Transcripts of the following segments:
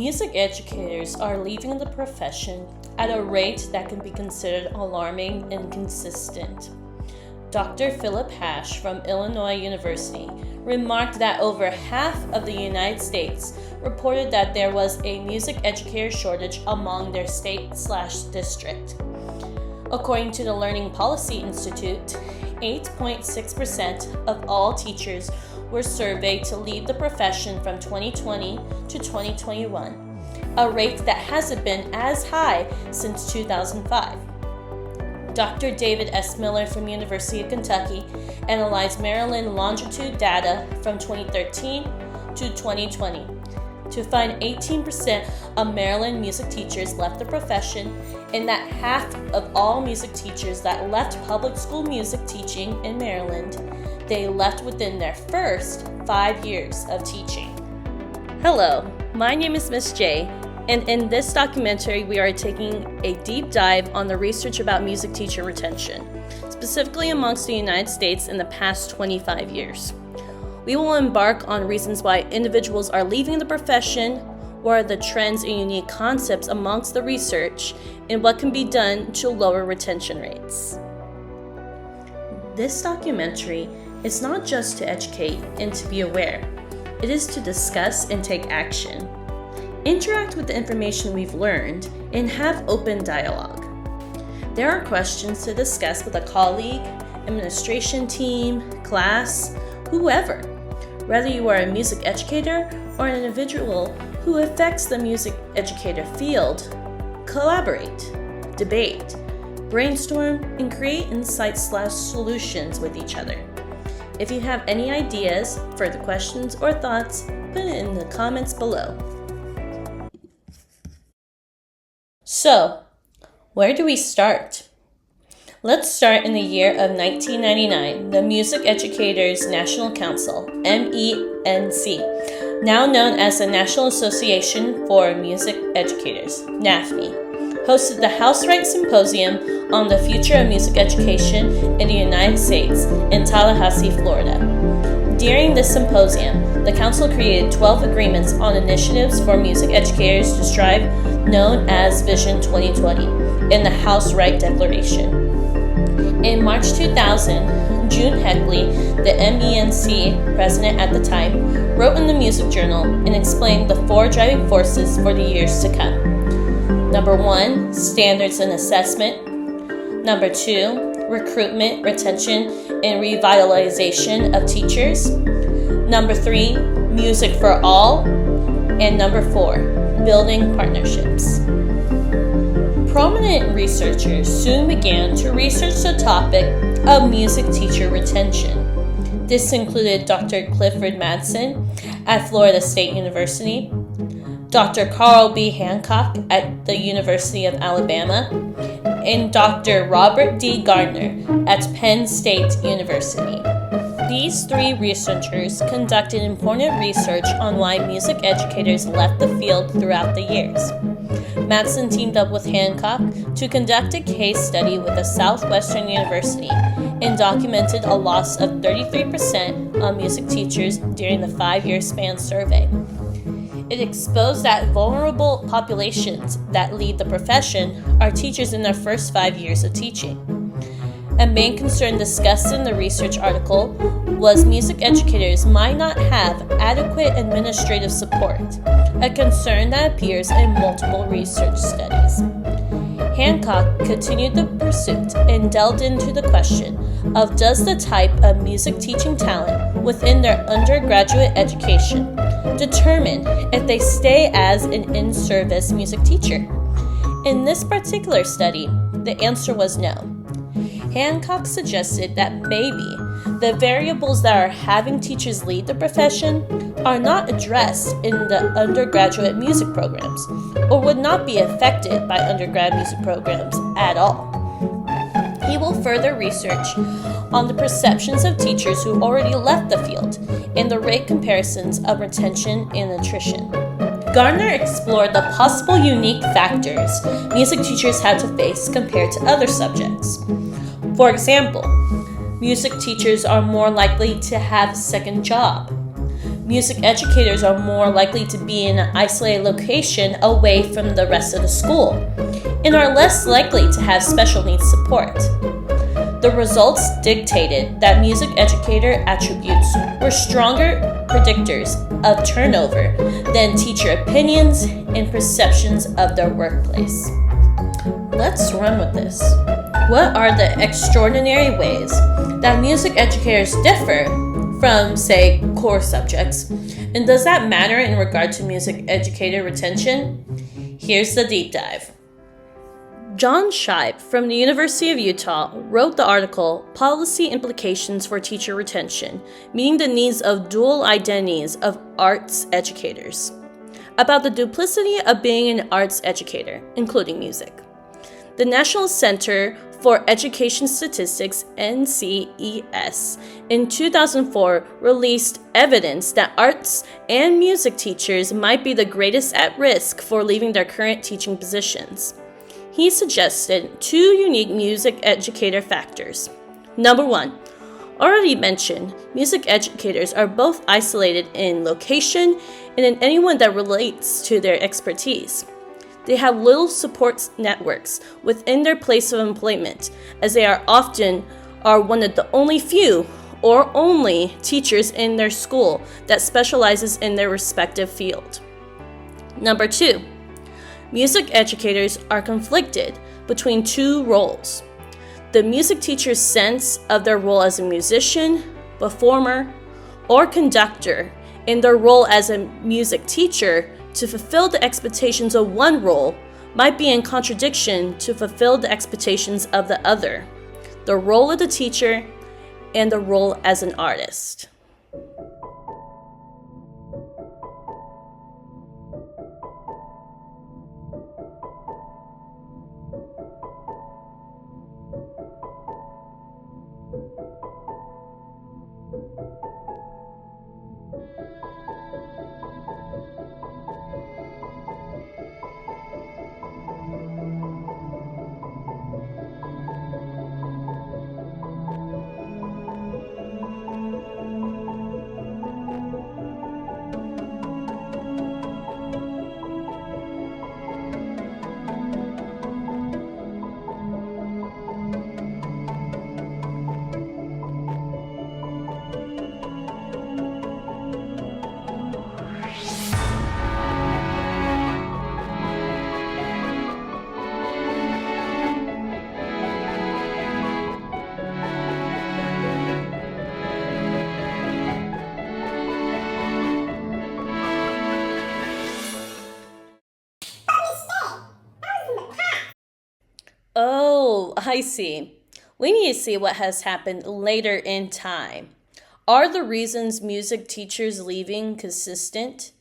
Music educators are leaving the profession at a rate that can be considered alarming and consistent. Dr. Philip Hash from Illinois University remarked that over half of the United States reported that there was a music educator shortage among their state/district. According to the Learning Policy Institute, 8.6% of all teachers were surveyed to leave the profession from 2020 to 2021, a rate that hasn't been as high since 2005. Dr. David S. Miller from University of Kentucky analyzed Maryland longitude data from 2013 to 2020 to find 18% of Maryland music teachers left the profession, and that half of all music teachers that left public school music teaching in Maryland, they left within their first 5 years of teaching. Hello, my name is Ms.J, and in this documentary we are taking a deep dive on the research about music teacher retention, specifically amongst the United States in the past 25 years. We will embark on reasons why individuals are leaving the profession, what are the trends and unique concepts amongst the research, and what can be done to lower retention rates. This documentary is not just to educate and to be aware. It is to discuss and take action. Interact with the information we've learned and have open dialogue. There are questions to discuss with a colleague, administration team, class, whoever. Whether you are a music educator or an individual who affects the music educator field, collaborate, debate, brainstorm, and create insights/solutions with each other. If you have any ideas, further questions, or thoughts, put it in the comments below. So, where do we start? Let's start in the year of 1999, the Music Educators National Council, MENC, now known as the National Association for Music Educators, NAFME, hosted the House Rights Symposium on the Future of Music Education in the United States in Tallahassee, Florida. During this symposium, the Council created 12 agreements on initiatives for music educators to strive, known as Vision 2020, in the House Right Declaration. In March 2000, June Heckley, the MENC president at the time, wrote in the Music Journal and explained the 4 driving forces for the years to come. Number 1, standards and assessment. Number 2, recruitment, retention, and revitalization of teachers. Number 3, music for all. And number 4, building partnerships. Prominent researchers soon began to research the topic of music teacher retention. This included Dr. Clifford Madsen at Florida State University, Dr. Carl B. Hancock at the University of Alabama, and Dr. Robert D. Gardner at Penn State University. These 3 researchers conducted important research on why music educators left the field throughout the years. Madsen teamed up with Hancock to conduct a case study with a Southwestern University and documented a loss of 33% of music teachers during the 5-year span survey. It exposed that vulnerable populations that lead the profession are teachers in their first 5 years of teaching. A main concern discussed in the research article was music educators might not have adequate administrative support, a concern that appears in multiple research studies. Hancock continued the pursuit and delved into the question of does the type of music teaching talent within their undergraduate education determine if they stay as an in-service music teacher? In this particular study, the answer was no. Hancock suggested that maybe the variables that are having teachers leave the profession are not addressed in the undergraduate music programs or would not be affected by undergrad music programs at all. He will further research on the perceptions of teachers who already left the field and the rate comparisons of retention and attrition. Gardner explored the possible unique factors music teachers had to face compared to other subjects. For example, music teachers are more likely to have a second job. Music educators are more likely to be in an isolated location away from the rest of the school and are less likely to have special needs support. The results dictated that music educator attributes were stronger predictors of turnover than teacher opinions and perceptions of their workplace. Let's run with this. What are the extraordinary ways that music educators differ from, say, core subjects? And does that matter in regard to music educator retention? Here's the deep dive. John Scheib from the University of Utah wrote the article, Policy Implications for Teacher Retention, Meeting the Needs of Dual Identities of Arts Educators, about the duplicity of being an arts educator, including music. The National Center for Education Statistics, NCES, in 2004 released evidence that arts and music teachers might be the greatest at risk for leaving their current teaching positions. He suggested two unique music educator factors. Number one, already mentioned, music educators are both isolated in location and in anyone that relates to their expertise. They have little support networks within their place of employment, as they are often one of the only few or only teachers in their school that specializes in their respective field. Number two, music educators are conflicted between two roles. The music teacher's sense of their role as a musician, performer, or conductor, and their role as a music teacher to fulfill the expectations of one role might be in contradiction to fulfill the expectations of the other, the role of the teacher and the role as an artist. Oh, I see. We need to see what has happened later in time. Are the reasons music teachers leaving consistent?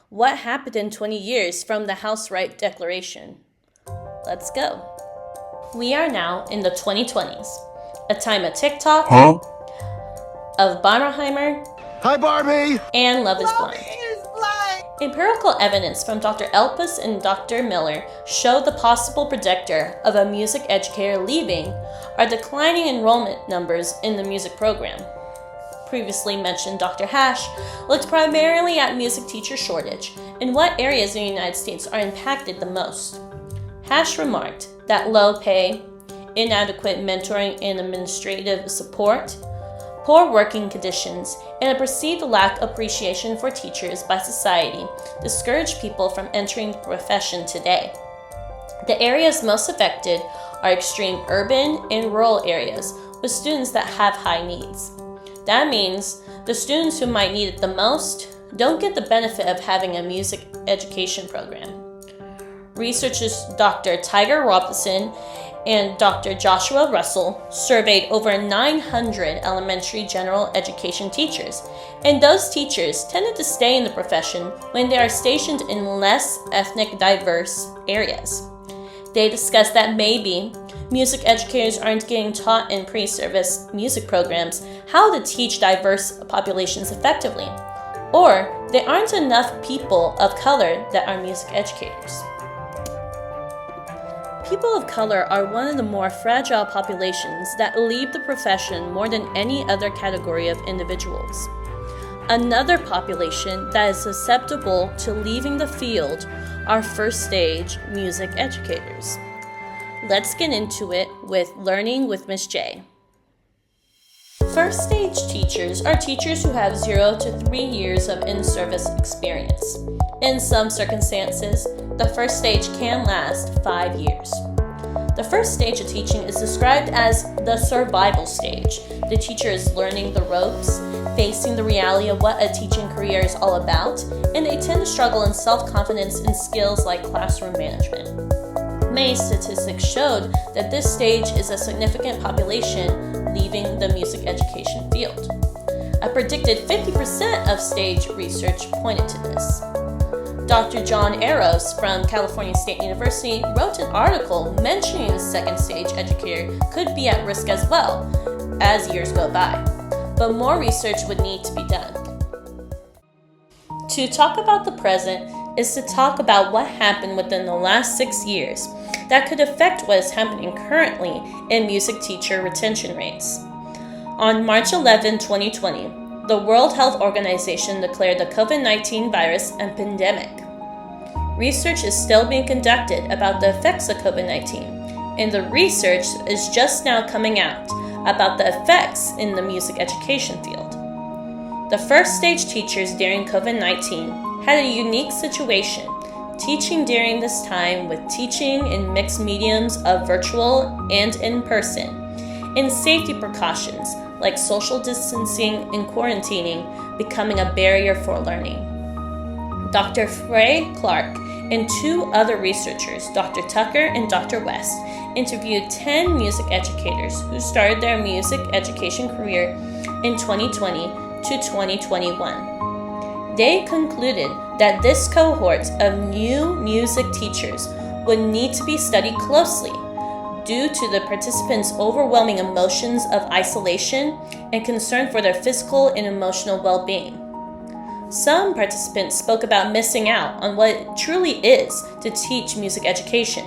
What happened in 20 years from the House Right Declaration? Let's go. We are now in the 2020s, a time of TikTok, of Barbenheimer, Hi, Barbie! and Love is Blind. Empirical evidence from Dr. Elpis and Dr. Miller showed the possible predictor of a music educator leaving are declining enrollment numbers in the music program. Previously mentioned Dr. Hash looked primarily at music teacher shortage and what areas in the United States are impacted the most. Hash remarked that low pay, inadequate mentoring and administrative support, poor working conditions, and a perceived lack of appreciation for teachers by society discourage people from entering the profession today. The areas most affected are extreme urban and rural areas with students that have high needs. That means the students who might need it the most don't get the benefit of having a music education program. Researchers Dr. Tiger Robinson and Dr. Joshua Russell surveyed over 900 elementary general education teachers, and those teachers tended to stay in the profession when they are stationed in less ethnic diverse areas. They discussed that maybe music educators aren't getting taught in pre-service music programs how to teach diverse populations effectively, or there aren't enough people of color that are music educators. People of color are one of the more fragile populations that leave the profession more than any other category of individuals. Another population that is susceptible to leaving the field are first-stage music educators. Let's get into it with Learning with Ms.J. First-stage teachers are teachers who have 0 to 3 years of in-service experience. In some circumstances, the first stage can last 5 years. The first stage of teaching is described as the survival stage. The teacher is learning the ropes, facing the reality of what a teaching career is all about, and they tend to struggle in self-confidence and skills like classroom management. Many statistics showed that this stage is a significant population leaving the music education field. A predicted 50% of stage research pointed to this. Dr. John Arrows from California State University wrote an article mentioning the second stage educator could be at risk as well as years go by, but more research would need to be done. To talk about the present is to talk about what happened within the last 6 years that could affect what is happening currently in music teacher retention rates. On March 11, 2020, the World Health Organization declared the COVID-19 virus a pandemic. Research is still being conducted about the effects of COVID-19, and the research is just now coming out about the effects in the music education field. The first stage teachers during COVID-19 had a unique situation, teaching during this time with teaching in mixed mediums of virtual and in-person, and safety precautions like social distancing and quarantining becoming a barrier for learning. Dr. Frey Clark and 2 other researchers, Dr. Tucker and Dr. West, interviewed 10 music educators who started their music education career in 2020 to 2021. They concluded that this cohort of new music teachers would need to be studied closely due to the participants' overwhelming emotions of isolation and concern for their physical and emotional well-being. Some participants spoke about missing out on what it truly is to teach music education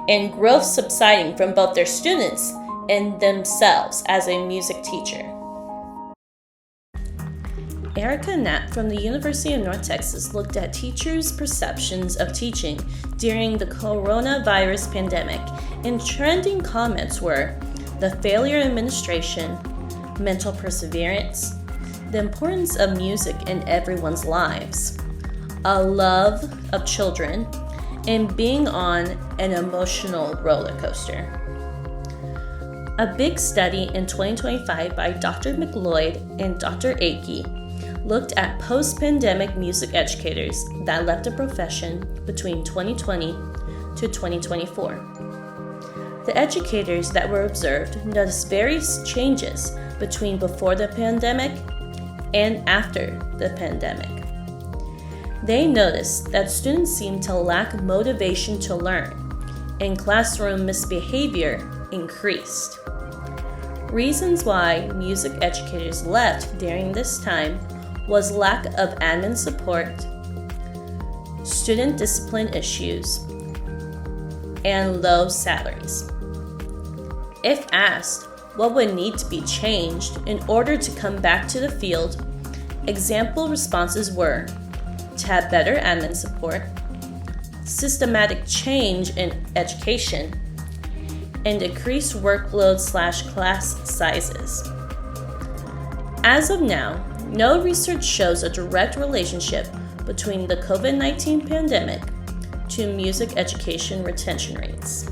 and growth subsiding from both their students and themselves as a music teacher. Erica Knapp from the University of North Texas looked at teachers' perceptions of teaching during the coronavirus pandemic, and trending comments were the failure of administration, mental perseverance, the importance of music in everyone's lives, a love of children, and being on an emotional roller coaster. A big study in 2025 by Dr. McLeod and Dr. Akey looked at post-pandemic music educators that left the profession between 2020 to 2024. The educators that were observed noticed various changes between before the pandemic and after the pandemic. They noticed that students seemed to lack motivation to learn, and classroom misbehavior increased. Reasons why music educators left during this time was lack of admin support, student discipline issues, and low salaries. If asked what would need to be changed in order to come back to the field, example responses were to have better admin support, systematic change in education, and decreased workload/class sizes. As of now, no research shows a direct relationship between the COVID-19 pandemic to music education retention rates.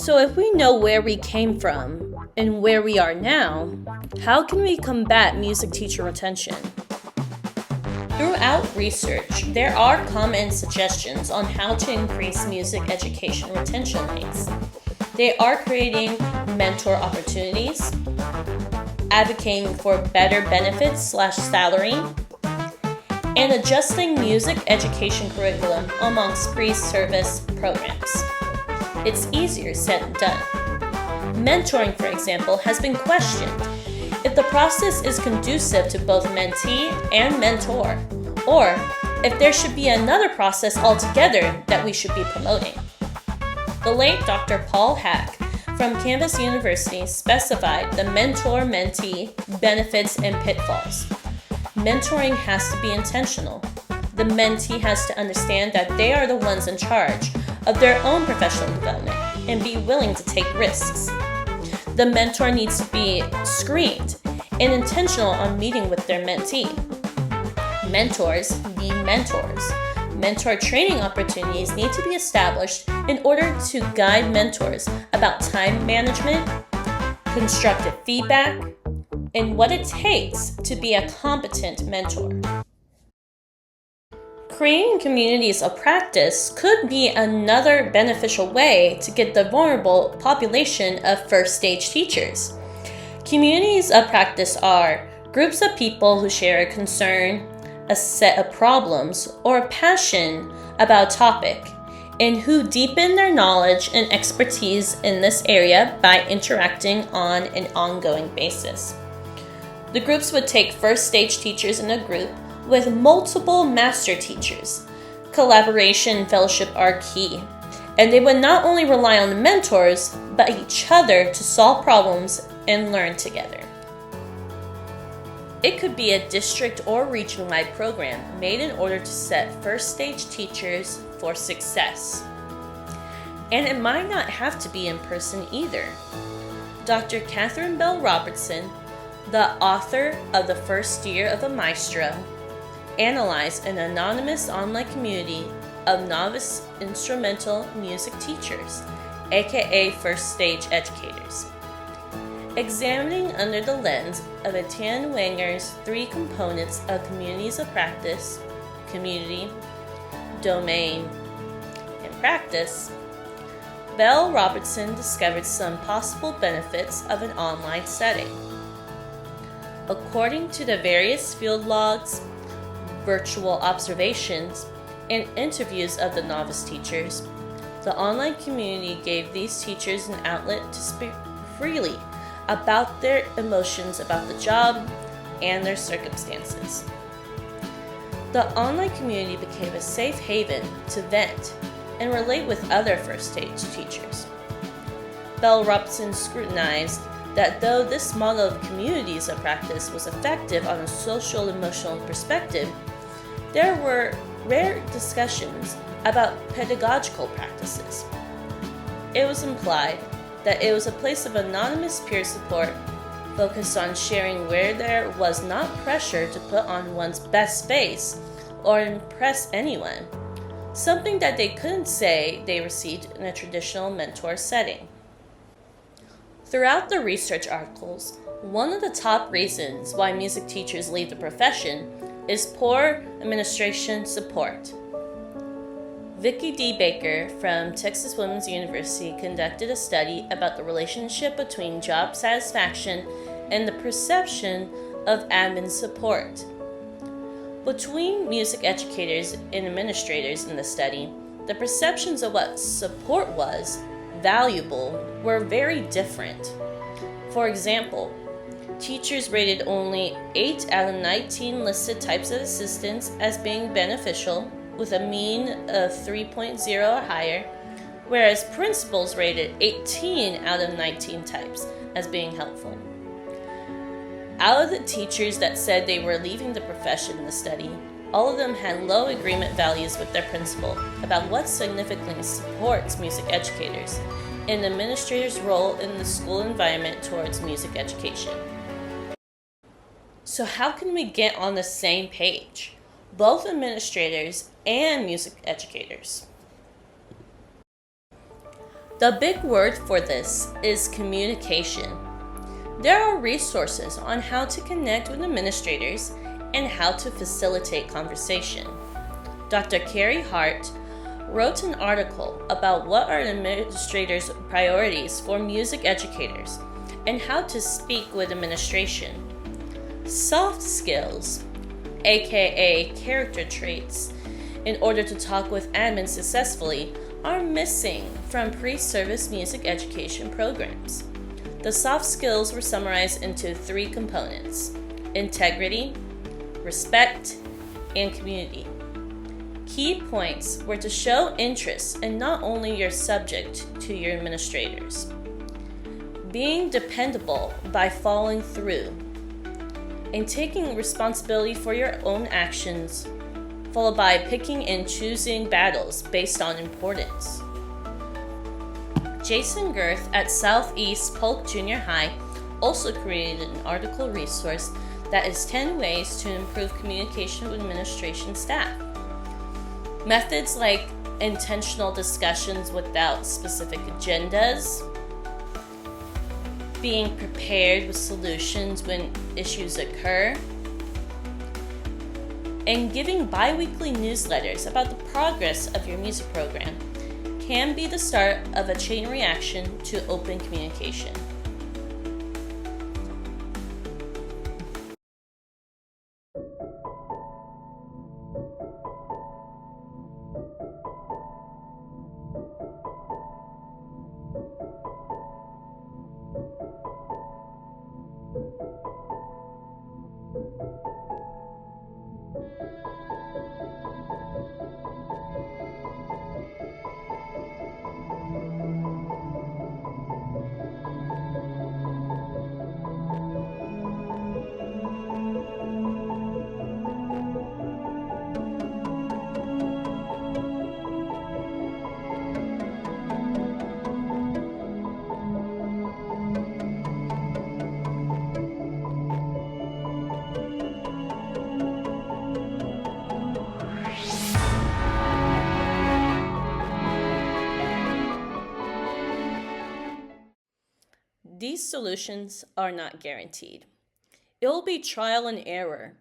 So if we know where we came from and where we are now, how can we combat music teacher retention? Throughout research, there are common suggestions on how to increase music education retention rates. They are creating mentor opportunities, advocating for better benefits/salary, and adjusting music education curriculum amongst pre-service programs. It's easier said than done. Mentoring, for example, has been questioned if the process is conducive to both mentee and mentor, or if there should be another process altogether that we should be promoting. The late Dr. Paul Hack from Campus University specified the mentor-mentee benefits and pitfalls. Mentoring has to be intentional. The mentee has to understand that they are the ones in charge of their own professional development and be willing to take risks. The mentor needs to be screened and intentional on meeting with their mentee. Mentors need mentors. Mentor training opportunities need to be established in order to guide mentors about time management, constructive feedback, and what it takes to be a competent mentor. Creating communities of practice could be another beneficial way to get the vulnerable population of first-stage teachers. Communities of practice are groups of people who share a concern, a set of problems, or a passion about a topic, and who deepen their knowledge and expertise in this area by interacting on an ongoing basis. The groups would take first-stage teachers in a group with multiple master teachers. Collaboration and fellowship are key, and they would not only rely on the mentors, but each other to solve problems and learn together. It could be a district or region-wide program made in order to set first-stage teachers for success. And it might not have to be in person either. Dr. Catherine Bell Robertson, the author of The First Year of a Maestro, analyzed an anonymous online community of novice instrumental music teachers, aka first-stage educators. Examining under the lens of Etienne Wenger's three components of communities of practice, community, domain, and practice, Bell Robertson discovered some possible benefits of an online setting. According to the various field logs, virtual observations, and interviews of the novice teachers, the online community gave these teachers an outlet to speak freely about their emotions about the job and their circumstances. The online community became a safe haven to vent and relate with other first-stage teachers. Bell Robertson scrutinized that though this model of communities of practice was effective on a social-emotional perspective, there were rare discussions about pedagogical practices. It was implied that it was a place of anonymous peer support focused on sharing where there was not pressure to put on one's best face or impress anyone, something that they couldn't say they received in a traditional mentor setting. Throughout the research articles, one of the top reasons why music teachers leave the profession is poor administration support. Vicki D. Baker from Texas Women's University conducted a study about the relationship between job satisfaction and the perception of admin support. Between music educators and administrators in the study, the perceptions of what support was valuable were very different. For example, teachers rated only 8 out of 19 listed types of assistance as being beneficial, with a mean of 3.0 or higher, whereas principals rated 18 out of 19 types as being helpful. Out of the teachers that said they were leaving the profession in the study, all of them had low agreement values with their principal about what significantly supports music educators and administrators' role in the school environment towards music education. So how can we get on the same page, both administrators and music educators? The big word for this is communication. There are resources on how to connect with administrators and how to facilitate conversation. Dr. Carrie Hart wrote an article about what are administrators' priorities for music educators and how to speak with administration. Soft skills, aka character traits, in order to talk with admin successfully, are missing from pre-service music education programs. The soft skills were summarized into 3 components: integrity, respect, and community. Key points were to show interest in not only your subject to your administrators, being dependable by following through, and taking responsibility for your own actions, followed by picking and choosing battles based on importance. Jason Girth at Southeast Polk Junior High also created an article resource that is 10 ways to improve communication with administration staff. Methods like intentional discussions without specific agendas, being prepared with solutions when issues occur, and giving bi-weekly newsletters about the progress of your music program can be the start of a chain reaction to open communication. These solutions are not guaranteed. It will be trial and error,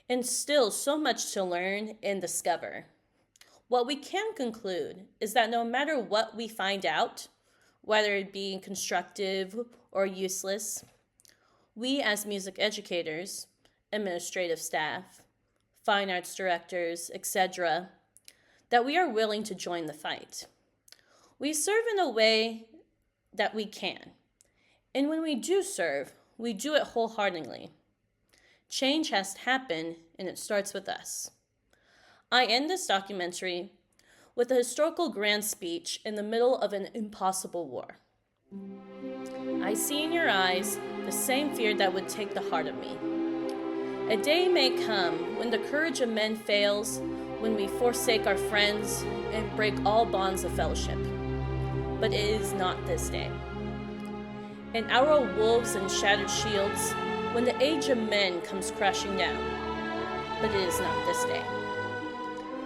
and still so much to learn and discover. What we can conclude is that no matter what we find out, whether it be constructive or useless, we as music educators, administrative staff, fine arts directors, etc., that we are willing to join the fight. We serve in a way that we can. And when we do serve, we do it wholeheartedly. Change has to happen, and it starts with us. I end this documentary with a historical grand speech in the middle of an impossible war. I see in your eyes the same fear that would take the heart of me. A day may come when the courage of men fails, when we forsake our friends and break all bonds of fellowship. But it is not this day. An hour of wolves and shattered shields, when the age of men comes crashing down. But it is not this day.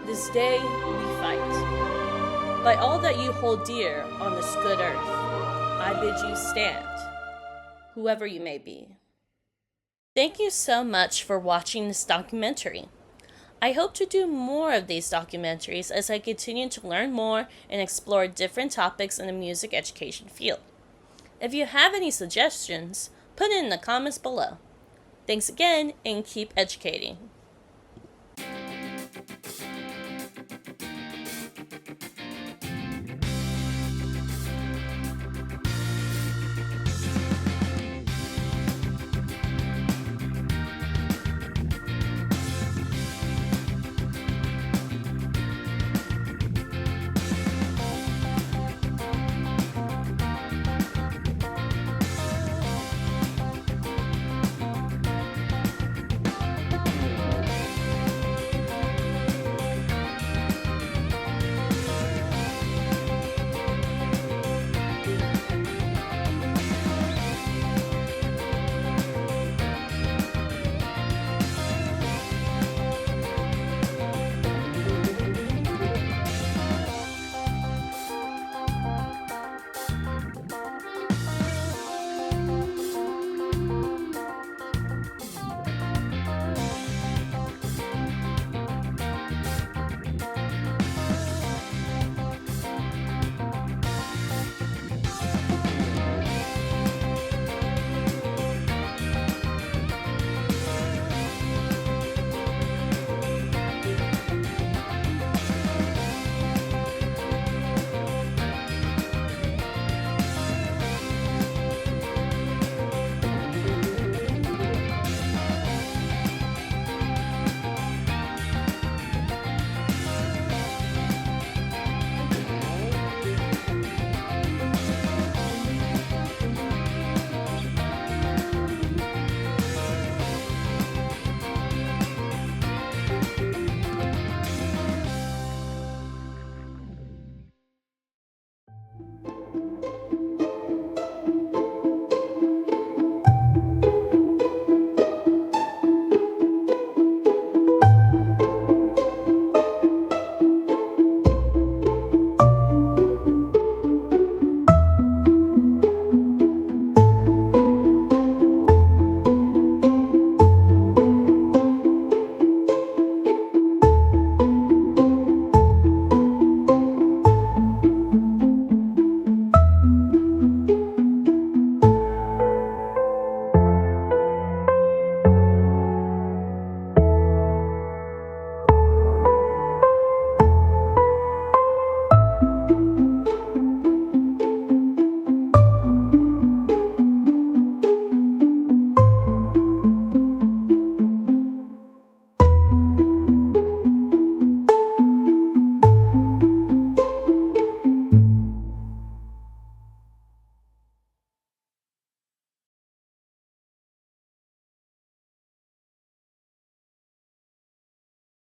This day we fight. By all that you hold dear on this good earth, I bid you stand, whoever you may be. Thank you so much for watching this documentary. I hope to do more of these documentaries as I continue to learn more and explore different topics in the music education field. If you have any suggestions, put it in the comments below. Thanks again, and keep educating.